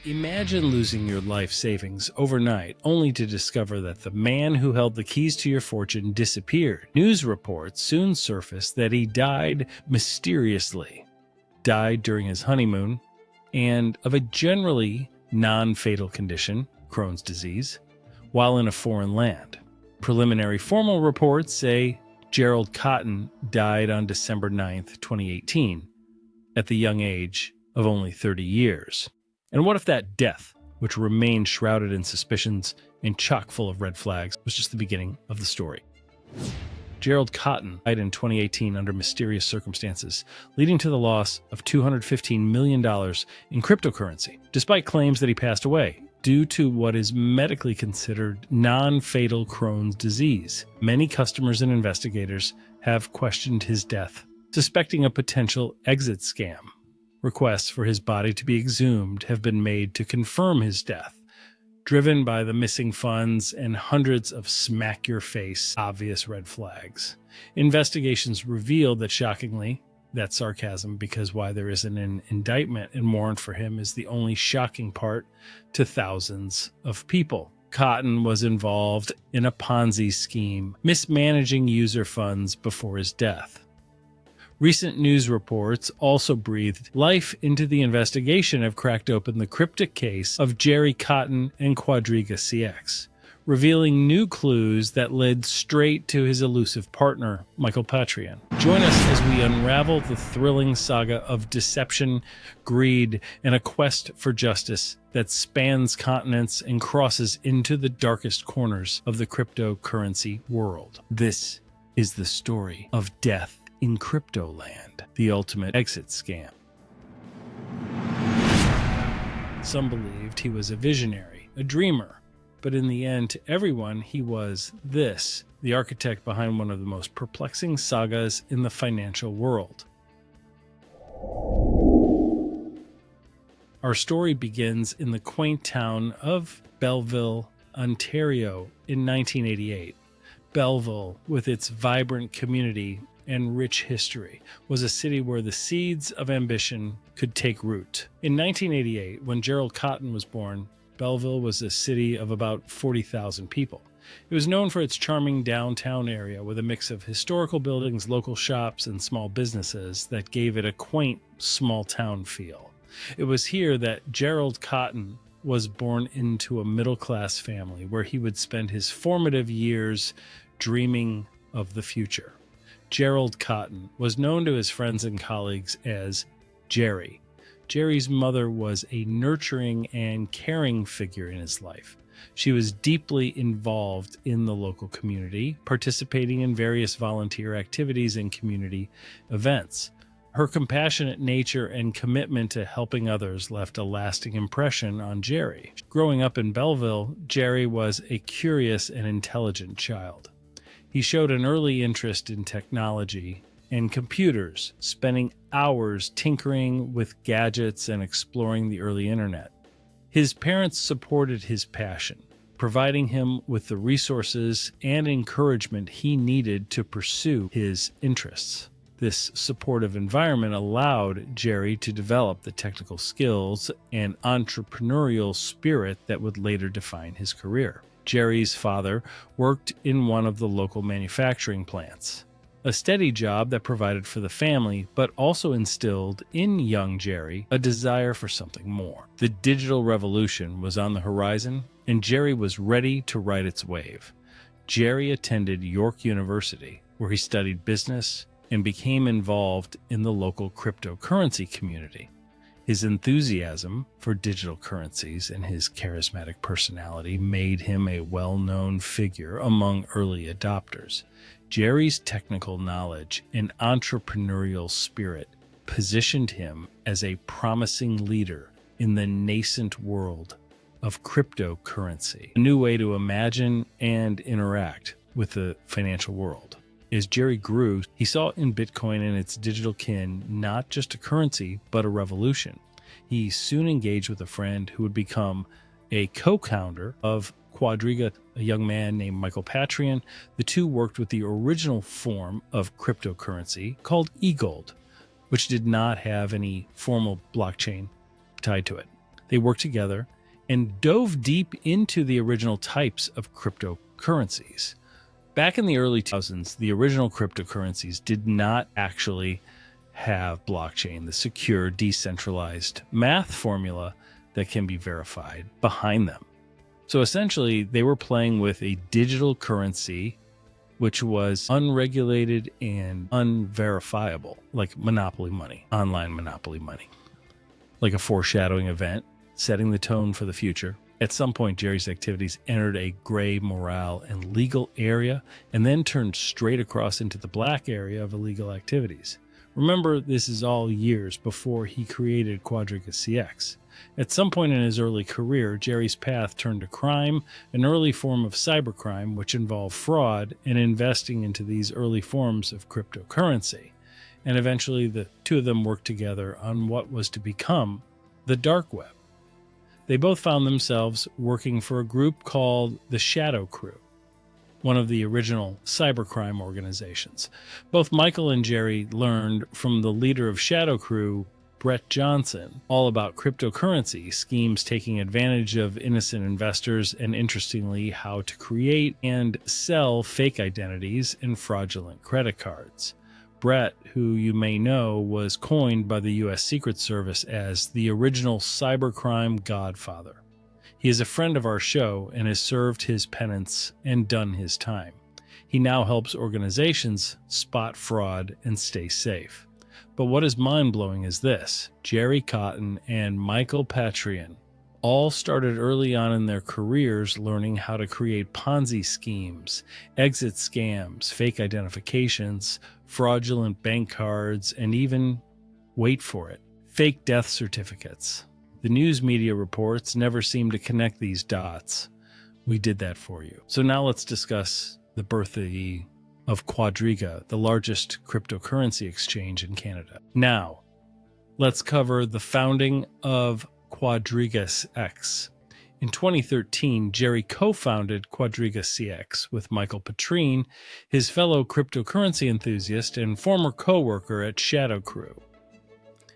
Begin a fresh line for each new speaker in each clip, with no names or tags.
Imagine losing your life savings overnight only to discover that the man who held the keys to your fortune disappeared. News reports soon surfaced that he died mysteriously, died during his honeymoon, and of a generally non-fatal condition, Crohn's disease, while in a foreign land. Preliminary formal reports say Gerald Cotten died on December 9th, 2018, at the young age of only 30 years. And what if that death, which remained shrouded in suspicions and chock full of red flags, was just the beginning of the story? Gerald Cotten died in 2018 under mysterious circumstances, leading to the loss of $215 million in cryptocurrency, despite claims that he passed away due to what is medically considered non-fatal Crohn's disease. Many customers and investigators have questioned his death, suspecting a potential exit scam. Requests for his body to be exhumed have been made to confirm his death, driven by the missing funds and hundreds of smack-your-face obvious red flags. Investigations revealed that, shockingly, that's sarcasm, because why there isn't an indictment and warrant for him is the only shocking part to thousands of people. Cotten was involved in a Ponzi scheme, mismanaging user funds before his death. Recent news reports also breathed life into the investigation have cracked open the cryptic case of Gerald Cotten and QuadrigaCX, revealing new clues that led straight to his elusive partner, Michael Patreon. Join us as we unravel the thrilling saga of deception, greed, and a quest for justice that spans continents and crosses into the darkest corners of the cryptocurrency world. This is the story of death in cryptoland, the ultimate exit scam. Some believed he was a visionary, a dreamer, but in the end, to everyone, he was this, the architect behind one of the most perplexing sagas in the financial world. Our story begins in the quaint town of Belleville, Ontario in 1988. Belleville, with its vibrant community and rich history, was a city where the seeds of ambition could take root. In 1988, when Gerald Cotten was born, Belleville was a city of about 40,000 people. It was known for its charming downtown area with a mix of historical buildings, local shops, and small businesses that gave it a quaint, small-town feel. It was here that Gerald Cotten was born into a middle-class family where he would spend his formative years dreaming of the future. Gerald Cotten was known to his friends and colleagues as Jerry. Jerry's mother was a nurturing and caring figure in his life. She was deeply involved in the local community, participating in various volunteer activities and community events. Her compassionate nature and commitment to helping others left a lasting impression on Jerry. Growing up in Belleville, Jerry was a curious and intelligent child. He showed an early interest in technology and computers, spending hours tinkering with gadgets and exploring the early internet. His parents supported his passion, providing him with the resources and encouragement he needed to pursue his interests. This supportive environment allowed Jerry to develop the technical skills and entrepreneurial spirit that would later define his career. Jerry's father worked in one of the local manufacturing plants, a steady job that provided for the family, but also instilled in young Jerry a desire for something more. The digital revolution was on the horizon, and Jerry was ready to ride its wave. Jerry attended York University, where he studied business and became involved in the local cryptocurrency community. His enthusiasm for digital currencies and his charismatic personality made him a well-known figure among early adopters. Jerry's technical knowledge and entrepreneurial spirit positioned him as a promising leader in the nascent world of cryptocurrency, a new way to imagine and interact with the financial world. As Jerry grew, he saw in Bitcoin and its digital kin not just a currency, but a revolution. He soon engaged with a friend who would become a co-founder of Quadriga, a young man named Michael Patreon. The two worked with the original form of cryptocurrency called e-gold, which did not have any formal blockchain tied to it. They worked together and dove deep into the original types of cryptocurrencies. Back in the early 2000s, the original cryptocurrencies did not actually have blockchain, the secure, decentralized math formula that can be verified behind them. So essentially, they were playing with a digital currency which was unregulated and unverifiable, like monopoly money, online monopoly money, like a foreshadowing event, setting the tone for the future. At some point, Jerry's activities entered a gray morale and legal area and then turned straight across into the black area of illegal activities. Remember, this is all years before he created QuadrigaCX. At some point in his early career, Jerry's path turned to crime, an early form of cybercrime which involved fraud and investing into these early forms of cryptocurrency. And eventually the two of them worked together on what was to become the dark web. They both found themselves working for a group called the Shadow Crew, one of the original cybercrime organizations. Both Michael and Jerry learned from the leader of Shadow Crew, Brett Johnson, all about cryptocurrency schemes taking advantage of innocent investors and, interestingly, how to create and sell fake identities and fraudulent credit cards. Brett, who you may know, was coined by the U.S. Secret Service as the original cybercrime godfather. He is a friend of our show and has served his penance and done his time. He now helps organizations spot fraud and stay safe. But what is mind-blowing is this: Gerald Cotten and Michael Patrian all started early on in their careers learning how to create Ponzi schemes, exit scams, fake identifications, fraudulent bank cards, and even, wait for it, fake death certificates. The news media reports never seem to connect these dots. We did that for you. So now let's discuss the birth of Quadriga, the largest cryptocurrency exchange in Canada. Now, let's cover the founding of QuadrigaCX. In 2013, Jerry co-founded QuadrigaCX with Michael Patrine, his fellow cryptocurrency enthusiast and former co-worker at Shadow Crew.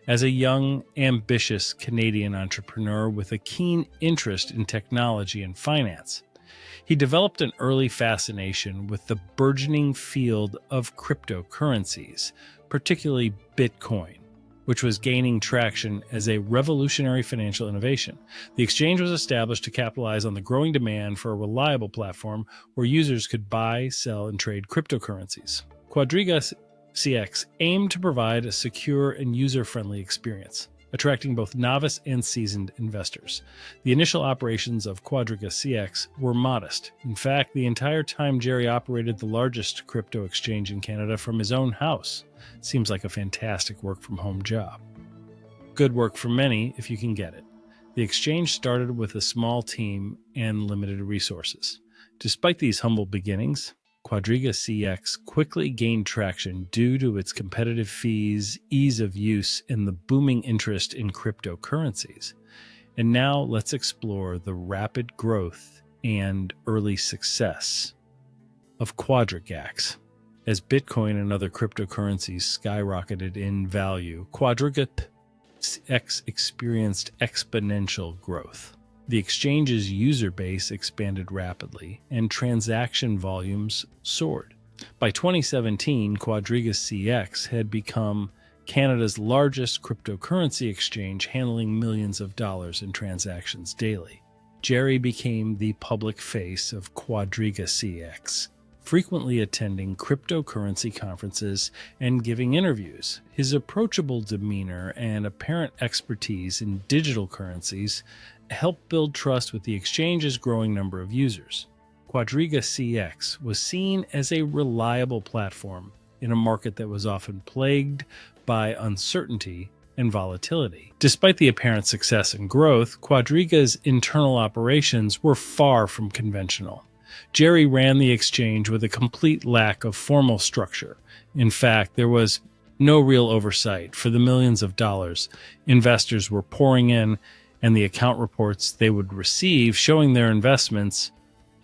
As a young, ambitious Canadian entrepreneur with a keen interest in technology and finance, he developed an early fascination with the burgeoning field of cryptocurrencies, particularly Bitcoin, which was gaining traction as a revolutionary financial innovation. The exchange was established to capitalize on the growing demand for a reliable platform where users could buy, sell, and trade cryptocurrencies. QuadrigaCX aimed to provide a secure and user-friendly experience, attracting both novice and seasoned investors. The initial operations of QuadrigaCX were modest. In fact, the entire time Jerry operated the largest crypto exchange in Canada from his own house. Seems like a fantastic work-from-home job. Good work for many if you can get it. The exchange started with a small team and limited resources. Despite these humble beginnings, QuadrigaCX quickly gained traction due to its competitive fees, ease of use, and the booming interest in cryptocurrencies. And now let's explore the rapid growth and early success of QuadrigaCX. As Bitcoin and other cryptocurrencies skyrocketed in value, QuadrigaCX experienced exponential growth. The exchange's user base expanded rapidly, and transaction volumes soared. By 2017, QuadrigaCX had become Canada's largest cryptocurrency exchange, handling millions of dollars in transactions daily. Jerry became the public face of QuadrigaCX, frequently attending cryptocurrency conferences and giving interviews. His approachable demeanor and apparent expertise in digital currencies helped build trust with the exchange's growing number of users. QuadrigaCX was seen as a reliable platform in a market that was often plagued by uncertainty and volatility. Despite the apparent success and growth, Quadriga's internal operations were far from conventional. Jerry ran the exchange with a complete lack of formal structure. In fact, there was no real oversight for the millions of dollars investors were pouring in, and the account reports they would receive showing their investments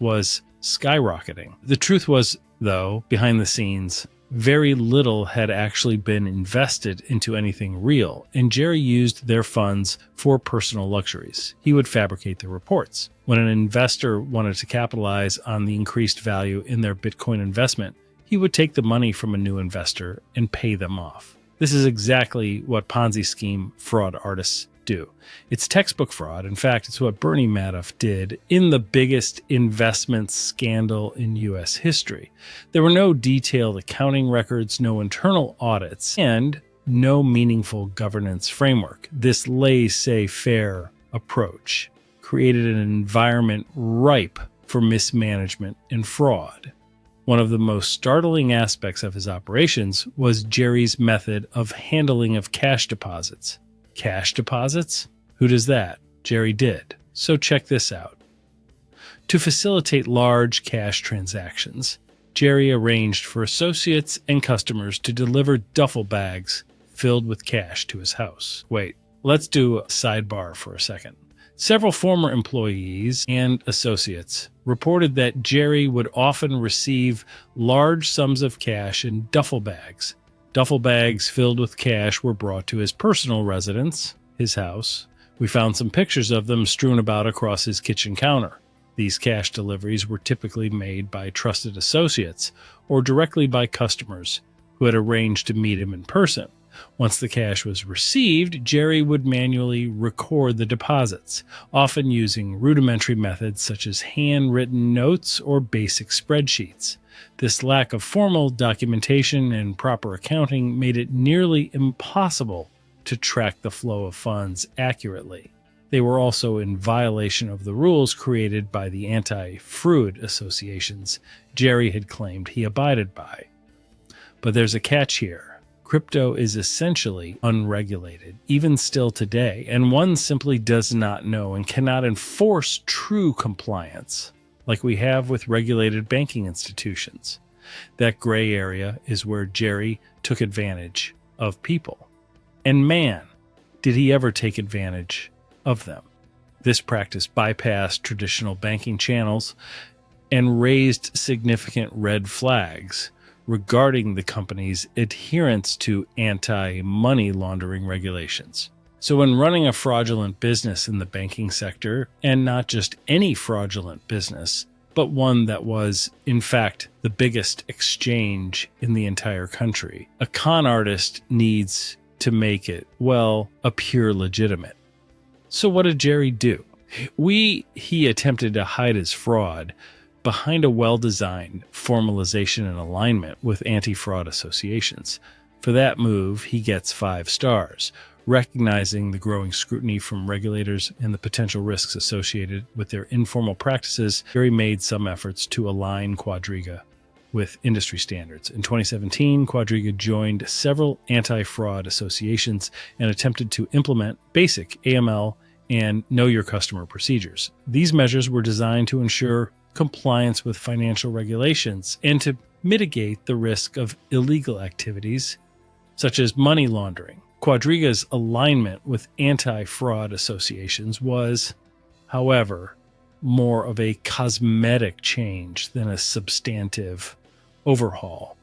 was skyrocketing. The truth was, though, behind the scenes, Very little had actually been invested into anything real, and Jerry used their funds for personal luxuries. He would fabricate the reports. When an investor wanted to capitalize on the increased value in their Bitcoin investment, he would take the money from a new investor and pay them off. This is exactly what Ponzi scheme fraud artists do. It's textbook fraud. In fact, it's what Bernie Madoff did in the biggest investment scandal in U.S. history. There were no detailed accounting records, no internal audits, and no meaningful governance framework. This laissez-faire approach created an environment ripe for mismanagement and fraud. One of the most startling aspects of his operations was Jerry's method of handling of cash deposits. Cash deposits? Who does that? Jerry did. So check this out. To facilitate large cash transactions, Jerry arranged for associates and customers to deliver duffel bags filled with cash to his house. Wait, let's do a sidebar for a second. Several former employees and associates reported that Jerry would often receive large sums of cash in duffel bags. Duffel bags filled with cash were brought to his personal residence, his house. We found some pictures of them strewn about across his kitchen counter. These cash deliveries were typically made by trusted associates or directly by customers who had arranged to meet him in person. Once the cash was received, Jerry would manually record the deposits, often using rudimentary methods such as handwritten notes or basic spreadsheets. This lack of formal documentation and proper accounting made it nearly impossible to track the flow of funds accurately. They were also in violation of the rules created by the anti-fraud associations Jerry had claimed he abided by. But there's a catch here. Crypto is essentially unregulated, even still today, and one simply does not know and cannot enforce true compliance like we have with regulated banking institutions. That gray area is where Jerry took advantage of people. And man, did he ever take advantage of them. This practice bypassed traditional banking channels and raised significant red flags regarding the company's adherence to anti-money laundering regulations. So when running a fraudulent business in the banking sector, and not just any fraudulent business, but one that was, in fact, the biggest exchange in the entire country, a con artist needs to make it, well, appear legitimate. So what did Jerry do? He attempted to hide his fraud behind a well-designed formalization and alignment with anti-fraud associations. For that move, he gets 5 stars. Recognizing the growing scrutiny from regulators and the potential risks associated with their informal practices, Jerry made some efforts to align Quadriga with industry standards. In 2017, Quadriga joined several anti-fraud associations and attempted to implement basic AML and Know Your Customer procedures. These measures were designed to ensure compliance with financial regulations and to mitigate the risk of illegal activities such as money laundering. Quadriga's alignment with anti-fraud associations was, however, more of a cosmetic change than a substantive overhaul.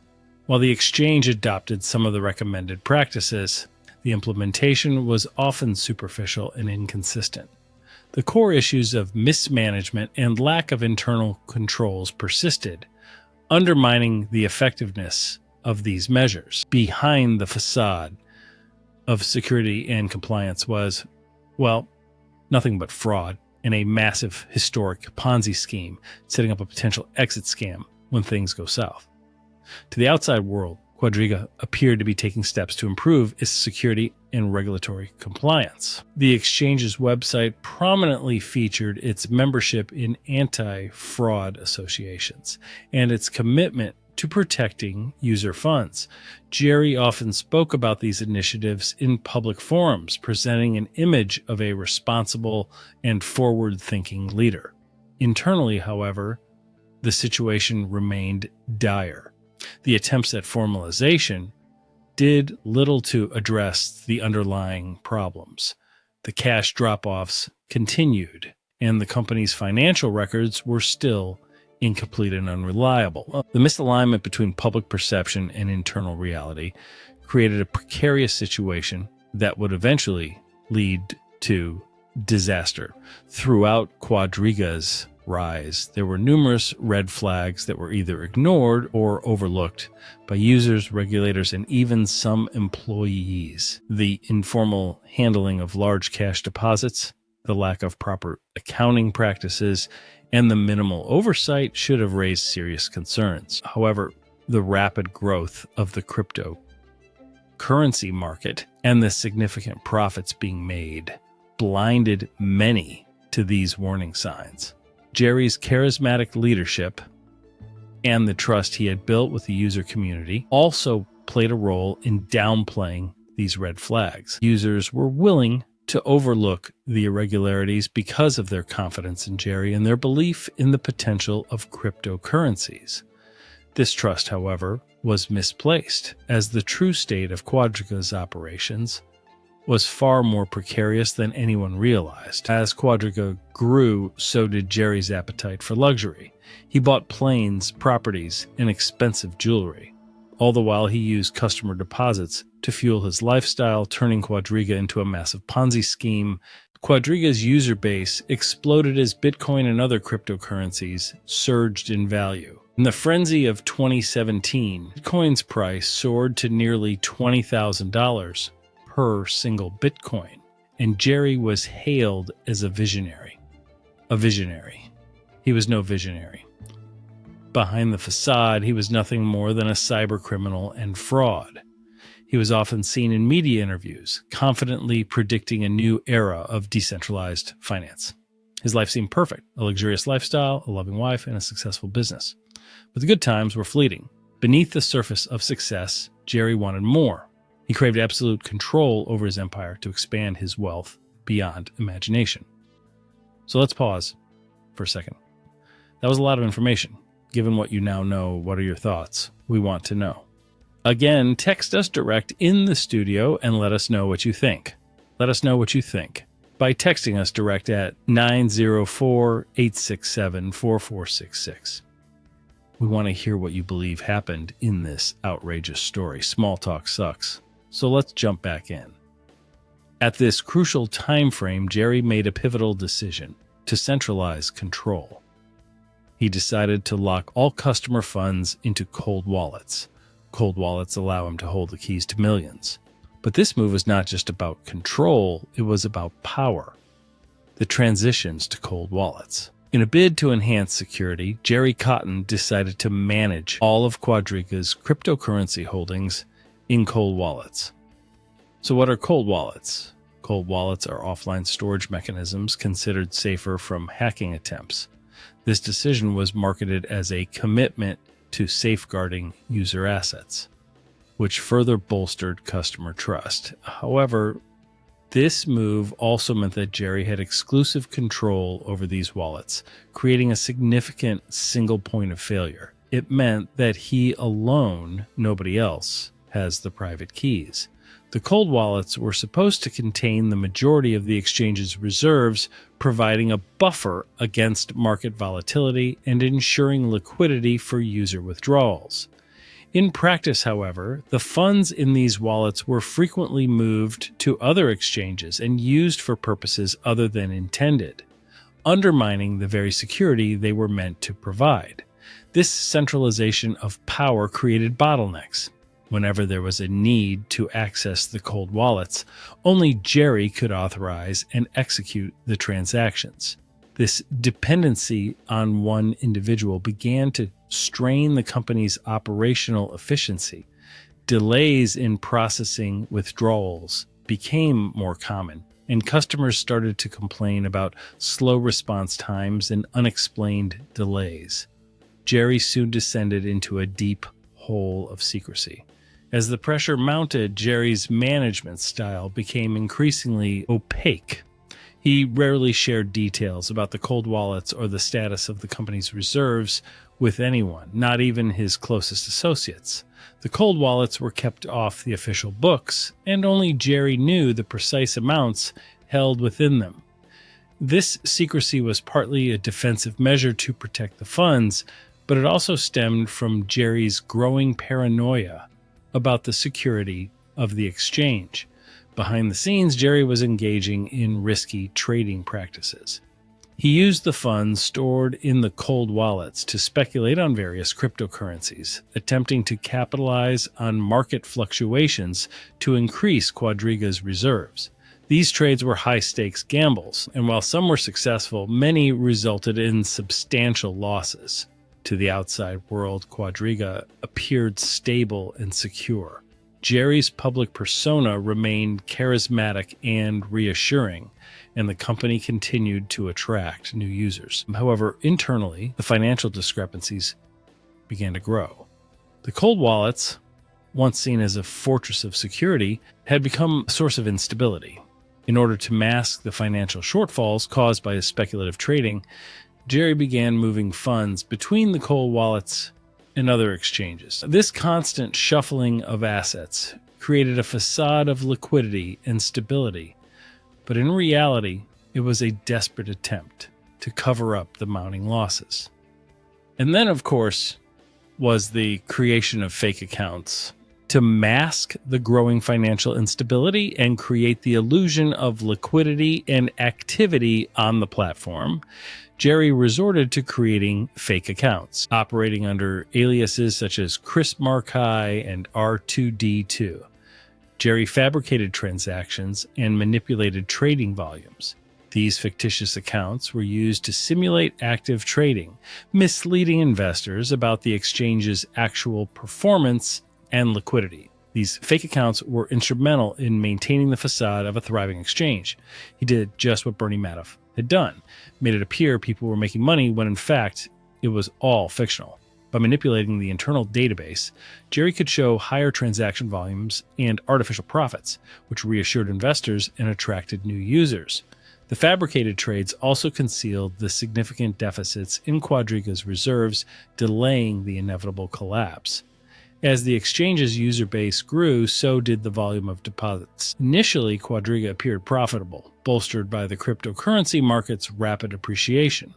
While the exchange adopted some of the recommended practices, the implementation was often superficial and inconsistent. The core issues of mismanagement and lack of internal controls persisted, undermining the effectiveness of these measures. Behind the facade of security and compliance was, well, nothing but fraud and a massive historic Ponzi scheme, setting up a potential exit scam when things go south. To the outside world, Quadriga appeared to be taking steps to improve its security and regulatory compliance. The exchange's website prominently featured its membership in anti-fraud associations and its commitment to protecting user funds. Jerry often spoke about these initiatives in public forums, presenting an image of a responsible and forward-thinking leader. Internally, however, the situation remained dire. The attempts at formalization did little to address the underlying problems. The cash drop-offs continued, and the company's financial records were still incomplete and unreliable. The misalignment between public perception and internal reality created a precarious situation that would eventually lead to disaster. Throughout Quadriga's rise, there were numerous red flags that were either ignored or overlooked by users, regulators, and even some employees. The informal handling of large cash deposits, the lack of proper accounting practices, and the minimal oversight should have raised serious concerns. However, the rapid growth of the cryptocurrency market and the significant profits being made blinded many to these warning signs. Jerry's charismatic leadership and the trust he had built with the user community also played a role in downplaying these red flags. Users were willing to overlook the irregularities because of their confidence in Jerry and their belief in the potential of cryptocurrencies. This trust, however, was misplaced, as the true state of Quadriga's operations was far more precarious than anyone realized. As Quadriga grew, so did Jerry's appetite for luxury. He bought planes, properties, and expensive jewelry. All the while, he used customer deposits to fuel his lifestyle, turning Quadriga into a massive Ponzi scheme. Quadriga's user base exploded as Bitcoin and other cryptocurrencies surged in value. In the frenzy of 2017, Bitcoin's price soared to nearly $20,000 per single Bitcoin, and Jerry was hailed as a visionary. A visionary. He was no visionary. Behind the facade, he was nothing more than a cyber criminal and fraud. He was often seen in media interviews, confidently predicting a new era of decentralized finance. His life seemed perfect, a luxurious lifestyle, a loving wife, and a successful business. But the good times were fleeting. Beneath the surface of success, Jerry wanted more. He craved absolute control over his empire to expand his wealth beyond imagination. So let's pause for a second. That was a lot of information. Given what you now know, what are your thoughts? We want to know. Again, text us direct in the studio and let us know what you think. Let us know what you think by texting us direct at 904-867-4466. We want to hear what you believe happened in this outrageous story. Small talk sucks. So let's jump back in. At this crucial time frame, Jerry made a pivotal decision to centralize control. He decided to lock all customer funds into cold wallets. Cold wallets allow him to hold the keys to millions. But this move was not just about control, it was about power. The transitions to cold wallets. In a bid to enhance security, Gerald Cotten decided to manage all of Quadriga's cryptocurrency holdings in cold wallets. So what are cold wallets? Cold wallets are offline storage mechanisms considered safer from hacking attempts. This decision was marketed as a commitment to safeguarding user assets, which further bolstered customer trust. However, this move also meant that Jerry had exclusive control over these wallets, creating a significant single point of failure. It meant that he alone, nobody else, has the private keys. The cold wallets were supposed to contain the majority of the exchange's reserves, providing a buffer against market volatility and ensuring liquidity for user withdrawals. In practice, however, the funds in these wallets were frequently moved to other exchanges and used for purposes other than intended, undermining the very security they were meant to provide. This centralization of power created bottlenecks. Whenever there was a need to access the cold wallets, only Jerry could authorize and execute the transactions. This dependency on one individual began to strain the company's operational efficiency. Delays in processing withdrawals became more common, and customers started to complain about slow response times and unexplained delays. Jerry soon descended into a deep hole of secrecy. As the pressure mounted, Jerry's management style became increasingly opaque. He rarely shared details about the cold wallets or the status of the company's reserves with anyone, not even his closest associates. The cold wallets were kept off the official books, and only Jerry knew the precise amounts held within them. This secrecy was partly a defensive measure to protect the funds, but it also stemmed from Jerry's growing paranoia about the security of the exchange. Behind the scenes, Jerry was engaging in risky trading practices. He used the funds stored in the cold wallets to speculate on various cryptocurrencies, attempting to capitalize on market fluctuations to increase Quadriga's reserves. These trades were high-stakes gambles, and while some were successful, many resulted in substantial losses. To the outside world, Quadriga appeared stable and secure. Jerry's public persona remained charismatic and reassuring, and the company continued to attract new users. However, internally, the financial discrepancies began to grow. The cold wallets, once seen as a fortress of security, had become a source of instability. In order to mask the financial shortfalls caused by his speculative trading, Jerry began moving funds between the cold wallets and other exchanges. This constant shuffling of assets created a facade of liquidity and stability, but in reality, it was a desperate attempt to cover up the mounting losses. And then, of course, was the creation of fake accounts to mask the growing financial instability and create the illusion of liquidity and activity on the platform. Jerry resorted to creating fake accounts, operating under aliases such as Chris Markai and R2D2. Jerry fabricated transactions and manipulated trading volumes. These fictitious accounts were used to simulate active trading, misleading investors about the exchange's actual performance and liquidity. These fake accounts were instrumental in maintaining the facade of a thriving exchange. He did just what Bernie Madoff had done, made it appear people were making money when in fact it was all fictional. By manipulating the internal database, Jerry could show higher transaction volumes and artificial profits, which reassured investors and attracted new users. The fabricated trades also concealed the significant deficits in Quadriga's reserves, delaying the inevitable collapse. As the exchange's user base grew, so did the volume of deposits. Initially, Quadriga appeared profitable, bolstered by the cryptocurrency market's rapid appreciation.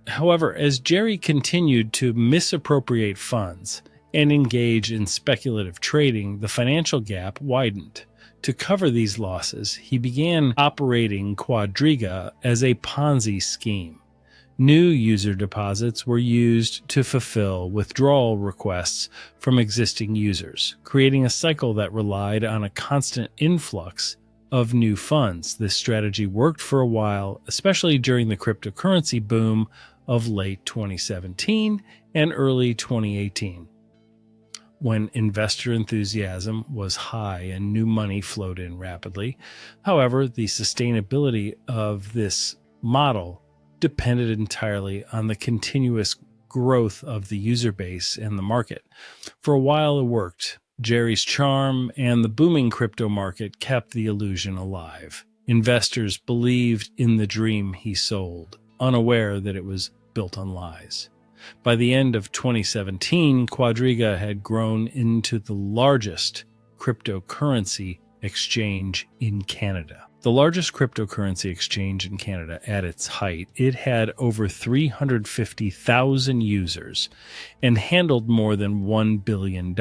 However, as Jerry continued to misappropriate funds and engage in speculative trading, the financial gap widened. To cover these losses, he began operating Quadriga as a Ponzi scheme. New user deposits were used to fulfill withdrawal requests from existing users, creating a cycle that relied on a constant influx of new funds. This strategy worked for a while, especially during the cryptocurrency boom of late 2017 and early 2018, when investor enthusiasm was high and new money flowed in rapidly. However, the sustainability of this model depended entirely on the continuous growth of the user base and the market. For a while it worked. Jerry's charm and the booming crypto market kept the illusion alive. Investors believed in the dream he sold, unaware that it was built on lies. By the end of 2017, Quadriga had grown into the largest cryptocurrency exchange in Canada. The largest cryptocurrency exchange in Canada at its height, it had over 350,000 users and handled more than $1 billion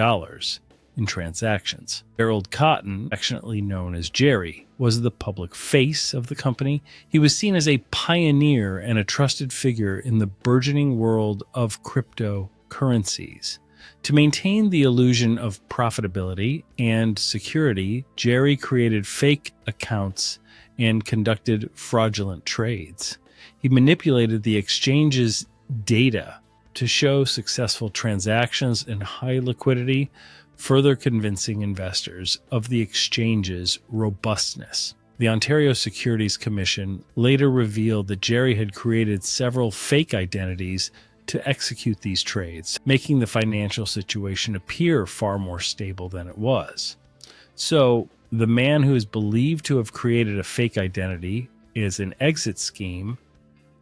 in transactions. Gerald Cotten, affectionately known as Jerry, was the public face of the company. He was seen as a pioneer and a trusted figure in the burgeoning world of cryptocurrencies. To maintain the illusion of profitability and security, Jerry created fake accounts and conducted fraudulent trades. He manipulated the exchange's data to show successful transactions and high liquidity, further convincing investors of the exchange's robustness. The Ontario Securities Commission later revealed that Jerry had created several fake identities to execute these trades, making the financial situation appear far more stable than it was. So, the man who is believed to have created a fake identity as an exit scheme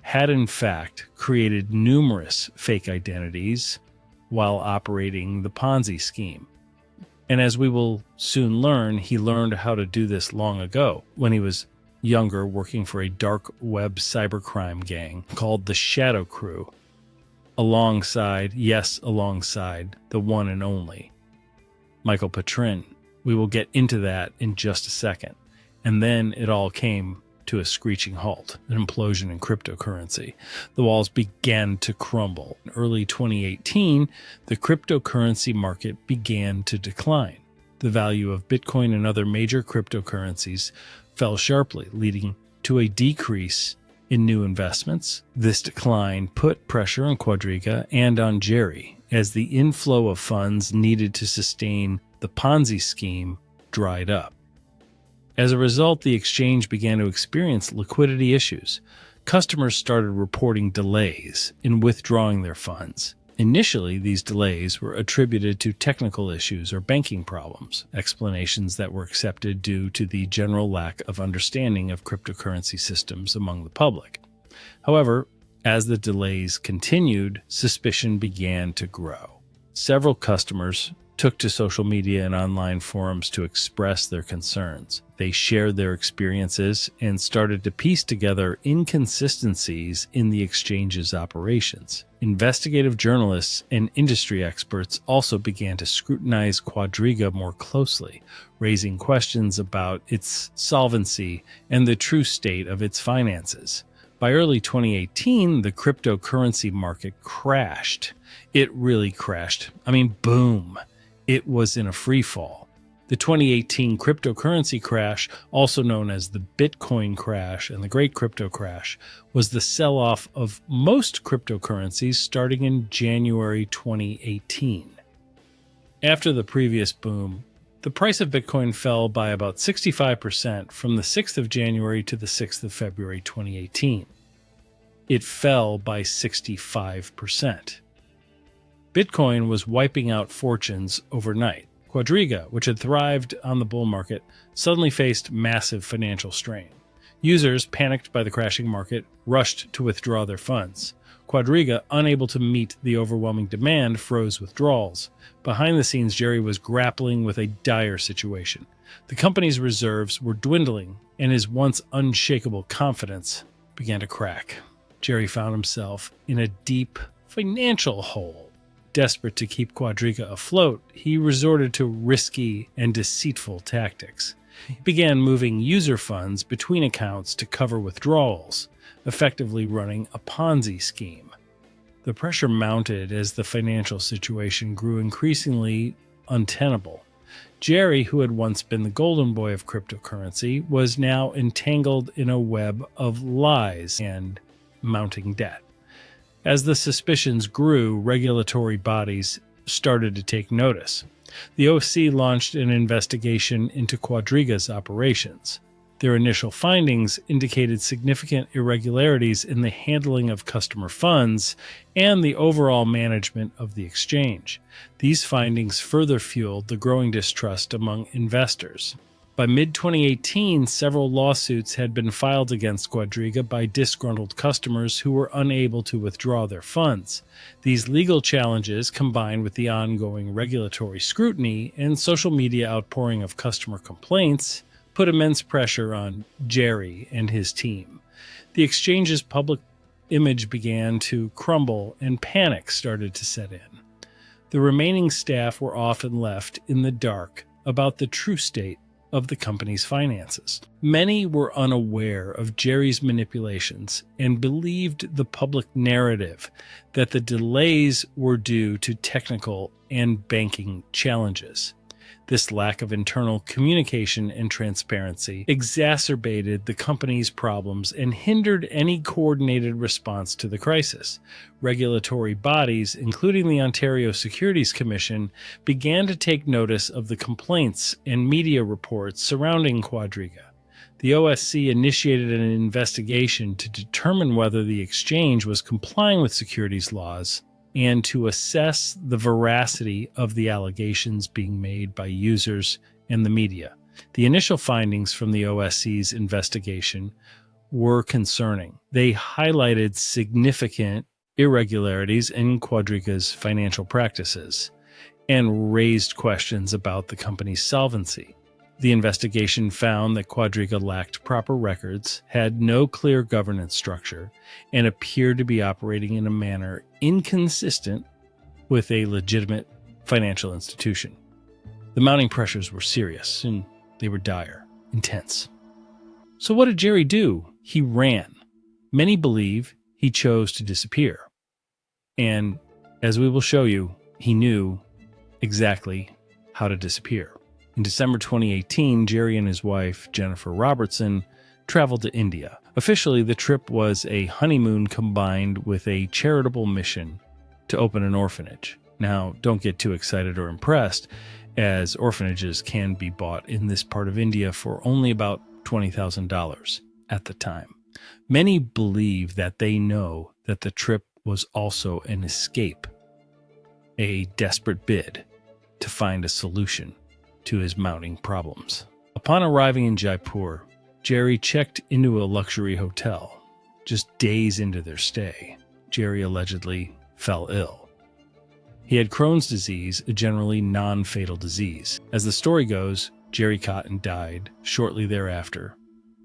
had in fact created numerous fake identities while operating the Ponzi scheme. And as we will soon learn, he learned how to do this long ago when he was younger, working for a dark web cybercrime gang called the Shadow Crew, alongside the one and only Michael Patrin. We will get into that in just a second. And then it all came to a screeching halt, an implosion in cryptocurrency. The walls began to crumble. In early 2018, the cryptocurrency market began to decline. The value of Bitcoin and other major cryptocurrencies fell sharply, leading to a decrease in new investments. This decline put pressure on Quadriga and on Jerry, as the inflow of funds needed to sustain the Ponzi scheme dried up. As a result, the exchange began to experience liquidity issues. Customers started reporting delays in withdrawing their funds. Initially, these delays were attributed to technical issues or banking problems, explanations that were accepted due to the general lack of understanding of cryptocurrency systems among the public. However, as the delays continued, suspicion began to grow. Several customers took to social media and online forums to express their concerns. They shared their experiences and started to piece together inconsistencies in the exchange's operations. Investigative journalists and industry experts also began to scrutinize Quadriga more closely, raising questions about its solvency and the true state of its finances. By early 2018, the cryptocurrency market crashed. It really crashed. Boom. It was in a free fall. The 2018 cryptocurrency crash, also known as the Bitcoin crash and the Great Crypto Crash, was the sell-off of most cryptocurrencies starting in January 2018. After the previous boom, the price of Bitcoin fell by about 65% from the 6th of January to the 6th of February 2018. It fell by 65%. Bitcoin was wiping out fortunes overnight. Quadriga, which had thrived on the bull market, suddenly faced massive financial strain. Users, panicked by the crashing market, rushed to withdraw their funds. Quadriga, unable to meet the overwhelming demand, froze withdrawals. Behind the scenes, Jerry was grappling with a dire situation. The company's reserves were dwindling, and his once unshakable confidence began to crack. Jerry found himself in a deep financial hole. Desperate to keep Quadriga afloat, he resorted to risky and deceitful tactics. He began moving user funds between accounts to cover withdrawals, effectively running a Ponzi scheme. The pressure mounted as the financial situation grew increasingly untenable. Jerry, who had once been the golden boy of cryptocurrency, was now entangled in a web of lies and mounting debt. As the suspicions grew, regulatory bodies started to take notice. The OC launched an investigation into Quadriga's operations. Their initial findings indicated significant irregularities in the handling of customer funds and the overall management of the exchange. These findings further fueled the growing distrust among investors. By mid-2018, several lawsuits had been filed against Quadriga by disgruntled customers who were unable to withdraw their funds. These legal challenges, combined with the ongoing regulatory scrutiny and social media outpouring of customer complaints, put immense pressure on Jerry and his team. The exchange's public image began to crumble and panic started to set in. The remaining staff were often left in the dark about the true state of the company's finances. Many were unaware of Jerry's manipulations and believed the public narrative that the delays were due to technical and banking challenges. This lack of internal communication and transparency exacerbated the company's problems and hindered any coordinated response to the crisis. Regulatory bodies, including the Ontario Securities Commission, began to take notice of the complaints and media reports surrounding Quadriga. The OSC initiated an investigation to determine whether the exchange was complying with securities laws and to assess the veracity of the allegations being made by users and the media. The initial findings from the OSC's investigation were concerning. They highlighted significant irregularities in Quadriga's financial practices and raised questions about the company's solvency. The investigation found that Quadriga lacked proper records, had no clear governance structure, and appeared to be operating in a manner inconsistent with a legitimate financial institution. The mounting pressures were serious, and they were dire, intense. So what did Jerry do? He ran. Many believe he chose to disappear. And as we will show you, he knew exactly how to disappear. In December 2018, Jerry and his wife, Jennifer Robertson, traveled to India. Officially, the trip was a honeymoon combined with a charitable mission to open an orphanage. Now, don't get too excited or impressed, as orphanages can be bought in this part of India for only about $20,000 at the time. Many believe that they know that the trip was also an escape, a desperate bid to find a solution to his mounting problems. Upon arriving in Jaipur, Jerry checked into a luxury hotel. Just days into their stay, Jerry allegedly fell ill. He had Crohn's disease, a generally non-fatal disease. As the story goes, Gerald Cotten died shortly thereafter,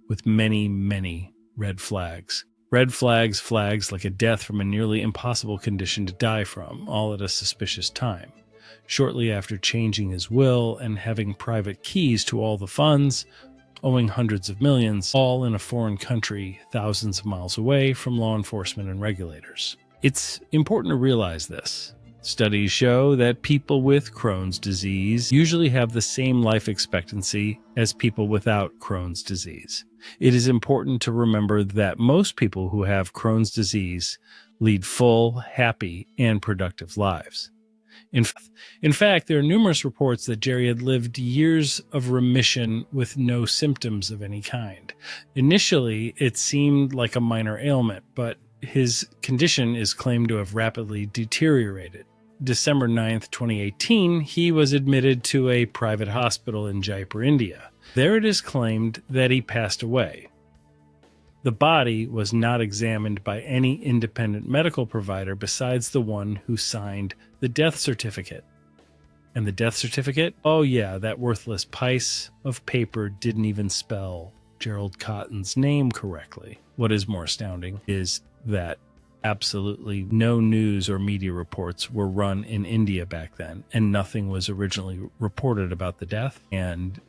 with many, many red flags. Red flags, flags like a death from a nearly impossible condition to die from, all at a suspicious time. Shortly after changing his will and having private keys to all the funds, owing hundreds of millions, all in a foreign country thousands of miles away from law enforcement and regulators. It's important to realize this. Studies show that people with Crohn's disease usually have the same life expectancy as people without Crohn's disease. It is important to remember that most people who have Crohn's disease lead full, happy, and productive lives. In fact, there are numerous reports that Jerry had lived years of remission with no symptoms of any kind. Initially, it seemed like a minor ailment, but his condition is claimed to have rapidly deteriorated. December 9th, 2018, he was admitted to a private hospital in Jaipur, India. There it is claimed that he passed away. The body was not examined by any independent medical provider besides the one who signed the death certificate. And the death certificate? Oh yeah, that worthless piece of paper didn't even spell Gerald Cotten's name correctly. What is more astounding is that absolutely no news or media reports were run in India back then, and nothing was originally reported about the death. And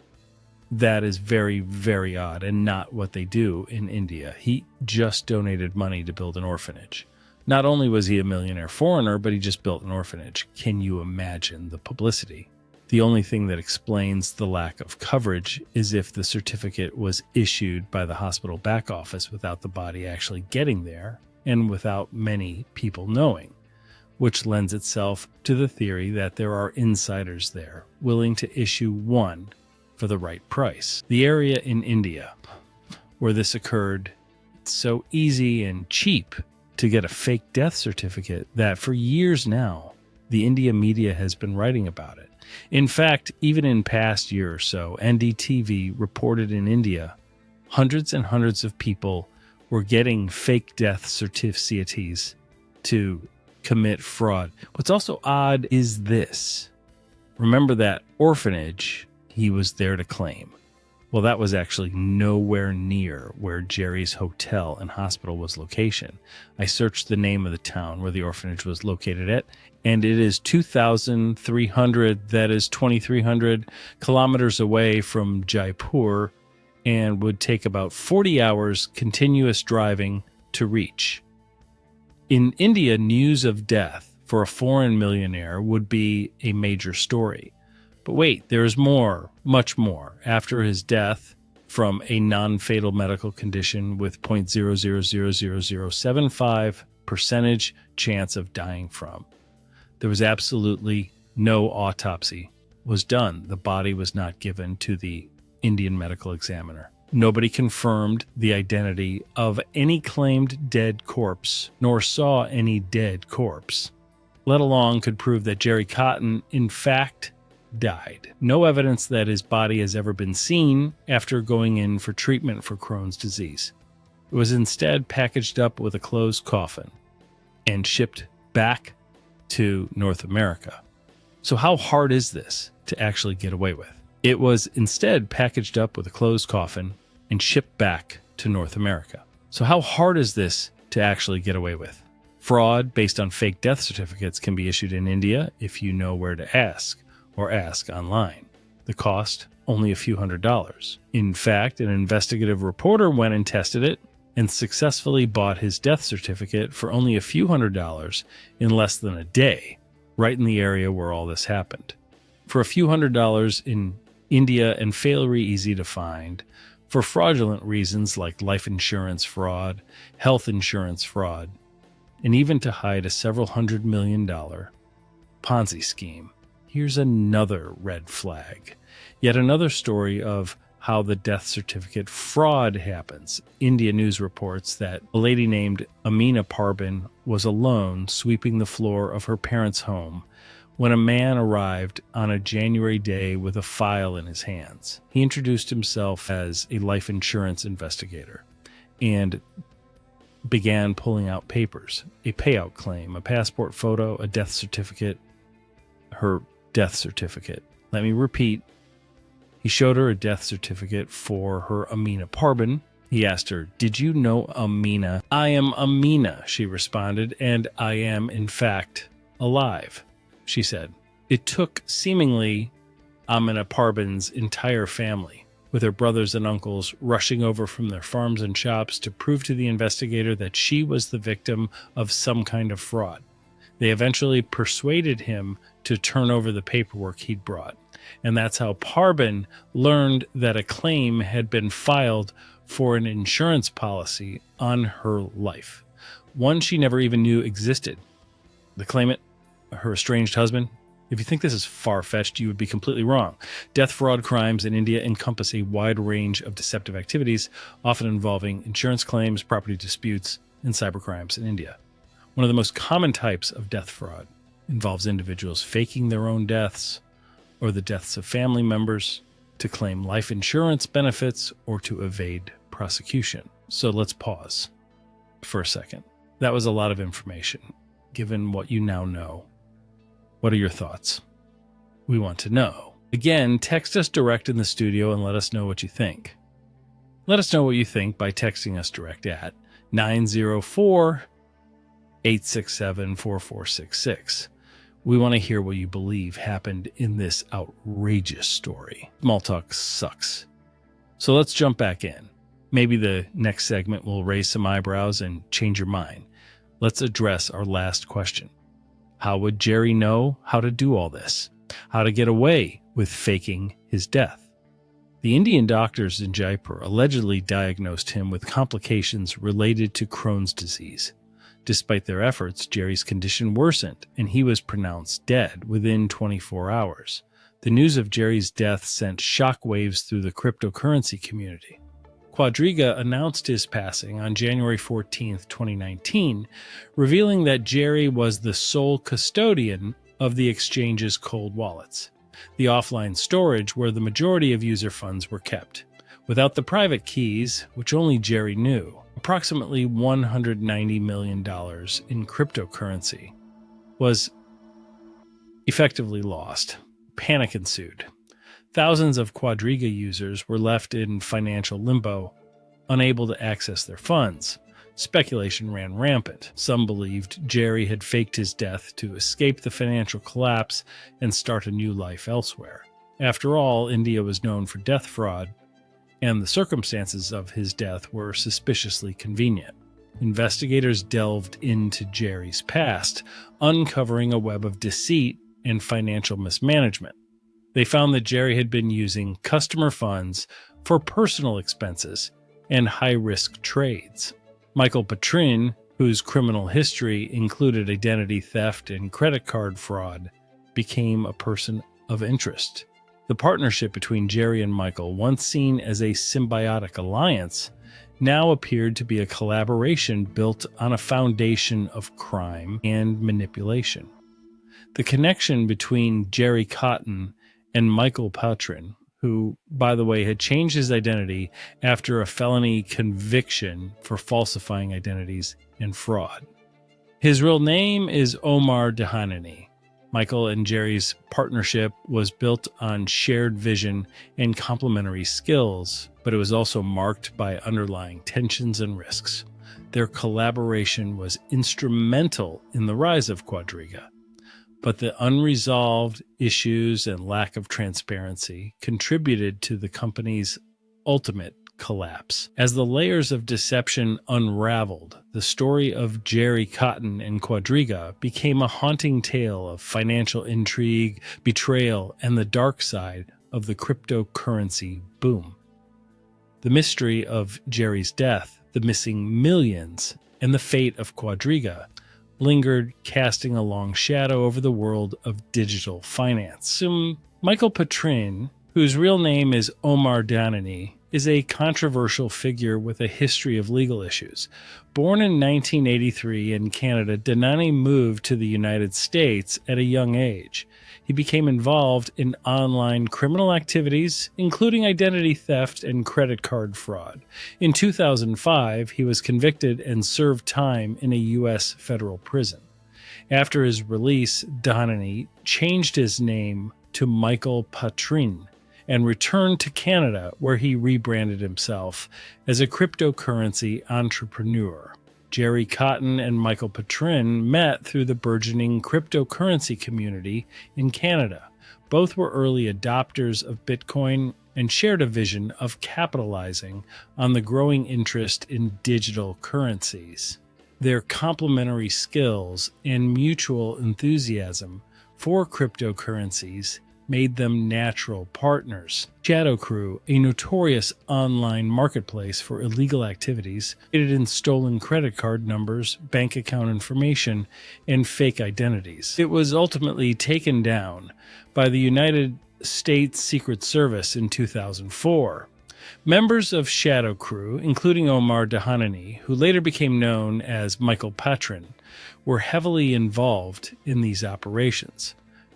that is very, very odd and not what they do in India. He just donated money to build an orphanage. Not only was he a millionaire foreigner, but he just built an orphanage. Can you imagine the publicity? The only thing that explains the lack of coverage is if the certificate was issued by the hospital back office without the body actually getting there and without many people knowing, which lends itself to the theory that there are insiders there willing to issue one for the right price. The area in India where this occurred, it's so easy and cheap to get a fake death certificate that for years now, the India media has been writing about it. In fact, even in past year or so, NDTV reported in India, hundreds and hundreds of people were getting fake death certificates to commit fraud. What's also odd is this. Remember that orphanage he was there to claim? Well, that was actually nowhere near where Jerry's hotel and hospital was location. I searched the name of the town where the orphanage was located at, and it is 2,300, that is 2,300 kilometers away from Jaipur, and would take about 40 hours continuous driving to reach. In India, news of death for a foreign millionaire would be a major story. But wait, there is more, much more. After his death from a non-fatal medical condition with 0.000075% chance of dying from, there was absolutely no autopsy was done. The body was not given to the Indian medical examiner. Nobody confirmed the identity of any claimed dead corpse, nor saw any dead corpse, let alone could prove that Gerald Cotten, in fact, died. No evidence that his body has ever been seen after going in for treatment for Crohn's disease. It was instead packaged up with a closed coffin and shipped back to North America. So how hard is this to actually get away with? It was instead packaged up with a closed coffin and shipped back to North America. So how hard is this to actually get away with? Fraud based on fake death certificates can be issued in India if you know where to ask, or ask online. The cost, only a few $100s. In fact, an investigative reporter went and tested it and successfully bought his death certificate for only a few $100s in less than a day, right in the area where all this happened. For a few $100s in India and fairly easy to find, for fraudulent reasons like life insurance fraud, health insurance fraud, and even to hide a several $100 million Ponzi scheme. Here's another red flag. Yet another story of how the death certificate fraud happens. India News reports that a lady named Amina Parbin was alone sweeping the floor of her parents' home when a man arrived on a January day with a file in his hands. He introduced himself as a life insurance investigator and began pulling out papers, a payout claim, a passport photo, a death certificate, her death certificate. Let me repeat. He showed her a death certificate for her Amina Parbin. He asked her, "Did you know Amina?" "I am Amina," she responded, "and I am, in fact, alive," she said. It took, seemingly, Amina Parbin's entire family, with her brothers and uncles rushing over from their farms and shops to prove to the investigator that she was the victim of some kind of fraud. They eventually persuaded him to turn over the paperwork he'd brought. And that's how Parbin learned that a claim had been filed for an insurance policy on her life, one she never even knew existed. The claimant, her estranged husband. If you think this is far-fetched, you would be completely wrong. Death fraud crimes in India encompass a wide range of deceptive activities, often involving insurance claims, property disputes, and cybercrimes in India. One of the most common types of death fraud involves individuals faking their own deaths or the deaths of family members to claim life insurance benefits or to evade prosecution. So let's pause for a second. That was a lot of information. Given what you now know, what are your thoughts? We want to know. Again, text us direct in the studio and let us know what you think. Let us know what you think by texting us direct at 904-867-4466. We want to hear what you believe happened in this outrageous story. Small talk sucks. So let's jump back in. Maybe the next segment will raise some eyebrows and change your mind. Let's address our last question. How would Jerry know how to do all this? How to get away with faking his death? The Indian doctors in Jaipur allegedly diagnosed him with complications related to Crohn's disease. Despite their efforts, Jerry's condition worsened and he was pronounced dead within 24 hours. The news of Jerry's death sent shockwaves through the cryptocurrency community. Quadriga announced his passing on January 14, 2019, revealing that Jerry was the sole custodian of the exchange's cold wallets, the offline storage where the majority of user funds were kept. Without the private keys, which only Jerry knew, approximately $190 million in cryptocurrency was effectively lost. Panic ensued. Thousands of Quadriga users were left in financial limbo, unable to access their funds. Speculation ran rampant. Some believed Jerry had faked his death to escape the financial collapse and start a new life elsewhere. After all, India was known for death fraud, and the circumstances of his death were suspiciously convenient. Investigators delved into Jerry's past, uncovering a web of deceit and financial mismanagement. They found that Jerry had been using customer funds for personal expenses and high-risk trades. Michael Petrin, whose criminal history included identity theft and credit card fraud, became a person of interest. The partnership between Jerry and Michael, once seen as a symbiotic alliance, now appeared to be a collaboration built on a foundation of crime and manipulation. The connection between Gerald Cotten and Michael Petrin, who, by the way, had changed his identity after a felony conviction for falsifying identities and fraud. His real name is Omar Dehanani, Michael and Jerry's partnership was built on shared vision and complementary skills, but it was also marked by underlying tensions and risks. Their collaboration was instrumental in the rise of Quadriga, but the unresolved issues and lack of transparency contributed to the company's ultimate collapse. As the layers of deception unraveled, the story of Gerald Cotten and Quadriga became a haunting tale of financial intrigue, betrayal, and the dark side of the cryptocurrency boom. The mystery of Jerry's death, the missing millions, and the fate of Quadriga lingered, casting a long shadow over the world of digital finance. Michael Patrin, whose real name is Omar Danani, is a controversial figure with a history of legal issues. Born in 1983 in Canada, Danani moved to the United States at a young age. He became involved in online criminal activities, including identity theft and credit card fraud. In 2005, he was convicted and served time in a U.S. federal prison. After his release, Danani changed his name to Michael Patrin and returned to Canada, where he rebranded himself as a cryptocurrency entrepreneur. Gerald Cotten and Michael Patrin met through the burgeoning cryptocurrency community in Canada. Both were early adopters of Bitcoin and shared a vision of capitalizing on the growing interest in digital currencies. Their complementary skills and mutual enthusiasm for cryptocurrencies made them natural partners. Shadow Crew, a notorious online marketplace for illegal activities, traded in stolen credit card numbers, bank account information, and fake identities. It was ultimately taken down by the United States Secret Service in 2004. Members of Shadow Crew, including Omar Danani, who later became known as Michael Patrin, were heavily involved in these operations.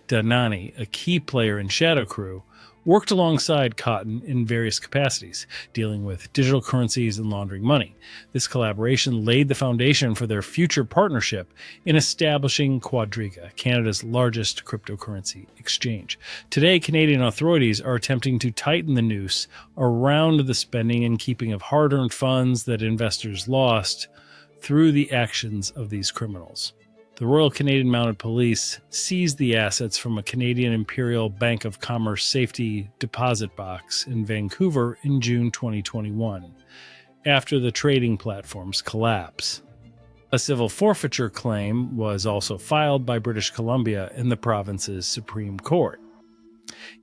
Danani, a key player in Shadow Crew, worked alongside Cotten in various capacities, dealing with digital currencies and laundering money. This collaboration laid the foundation for their future partnership in establishing Quadriga, Canada's largest cryptocurrency exchange. Today, Canadian authorities are attempting to tighten the noose around the spending and keeping of hard-earned funds that investors lost through the actions of these criminals. The Royal Canadian Mounted Police seized the assets from a Canadian Imperial Bank of Commerce safety deposit box in Vancouver in June 2021, after the trading platform's collapse. A civil forfeiture claim was also filed by British Columbia in the province's Supreme Court.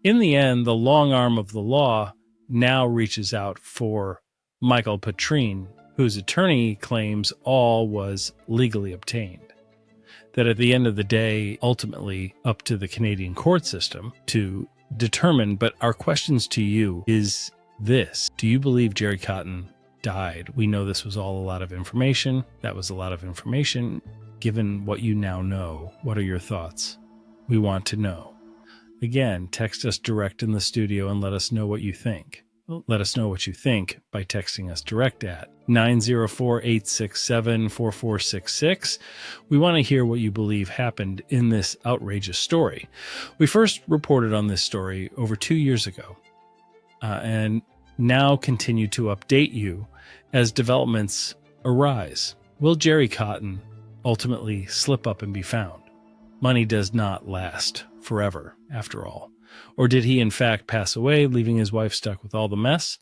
In the end, the long arm of the law now reaches out for Michael Patrin, whose attorney claims all was legally obtained. That at the end of the day, ultimately up to the Canadian court system to determine. But our questions to you is this: do you believe Gerald Cotten died? We know this was all a lot of information. That was a lot of information. Given what you now know, what are your thoughts? We want to know. Again, text us direct in the studio and let us know what you think. Let us know what you think by texting us direct at 904-867-4466. We want to hear what you believe happened in this outrageous story. We first reported on this story over 2 years ago, and now continue to update you as developments arise. Will Gerald Cotten ultimately slip up and be found? Money does not last forever, after all. Or did he in fact pass away, leaving his wife stuck with all the mess?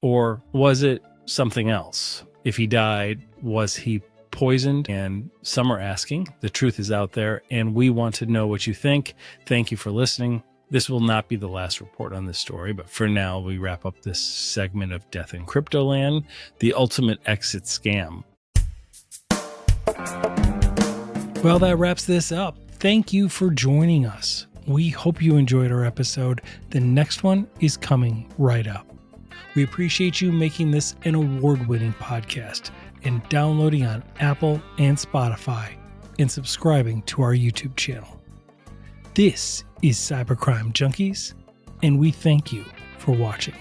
Or was it something else? If he died, was he poisoned? And some are asking. The truth is out there, and we want to know what you think. Thank you for listening. This will not be the last report on this story, but for now, we wrap up this segment of Death in Cryptoland, the ultimate exit scam. Well, that wraps this up. Thank you for joining us. We hope you enjoyed our episode. The next one is coming right up. We appreciate you making this an award-winning podcast and downloading on Apple and Spotify and subscribing to our YouTube channel. This is Cybercrime Junkies, and we thank you for watching.